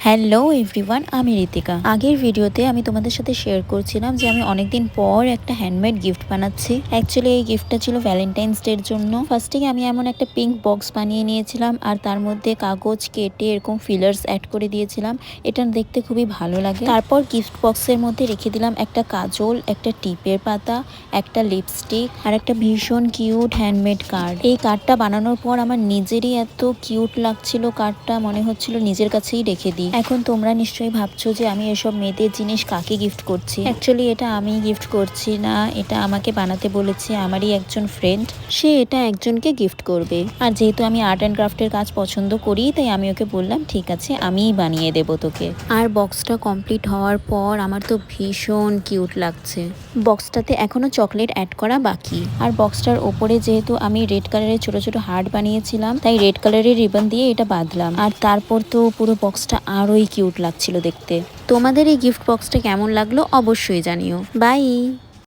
Hello everyone, আমি ঋতিকা। আগের ভিডিওতে আমি তোমাদের সাথে শেয়ার করছিলাম যে আমি অনেকদিন পর একটা হ্যান্ডমেড গিফট বানাচ্ছি। অ্যাকচুয়ালি এই গিফটটা ছিল ভ্যালেন্টাইন্স ডের জন্য। ফার্স্টে আমি এমন একটা পিঙ্ক বক্স বানিয়ে নিয়েছিলাম আর তার মধ্যে কাগজ কেটে এরকম ফিলার্স অ্যাড করে দিয়েছিলাম। এটা দেখতে খুবই ভালো লাগে। তারপর গিফট বক্সের মধ্যে রেখে দিলাম একটা কাজল, একটা টিপের পাতা, একটা লিপস্টিক আর একটা ভীষণ কিউট হ্যান্ডমেড কার্ড। এই কার্ডটা বানানোর পর আমার নিজেরই এত কিউট লাগছিল কার্ডটা, মনে হচ্ছিল নিজের কাছেই রেখে দিই। এখন তোমরা নিশ্চয়ই ভাবছো যে আমি এসব মেয়েদের জিনিস কাকে গিফট করছি। অ্যাকচুয়ালি এটা আমি গিফট করছি না, এটা আমাকে বানাতে বলেছে আমারই একজন ফ্রেন্ড। সে এটা একজনকে গিফট করবে। আর যেহেতু আমি আর্ট অ্যান্ড ক্রাফটের কাজ পছন্দ করি, তাই আমি ওকে বললাম ঠিক আছে, আমিই বানিয়ে দেবো তোকে। আর বক্সটা কমপ্লিট হওয়ার পর আমার তো ভীষণ কিউট লাগছে। বক্সটাতে এখনো চকলেট অ্যাড করা বাকি। আর বক্সটার ওপরে যেহেতু আমি রেড কালারের ছোট ছোট হার্ট বানিয়েছিলাম, তাই রেড কালারের রিবন দিয়ে এটা বাঁধলাম। আর তারপর তো পুরো বক্সটা আরোই কিউট লাগছিল দেখতে। তোমাদের এই গিফট বক্সটা কেমন লাগলো অবশ্যই জানিও। বাই।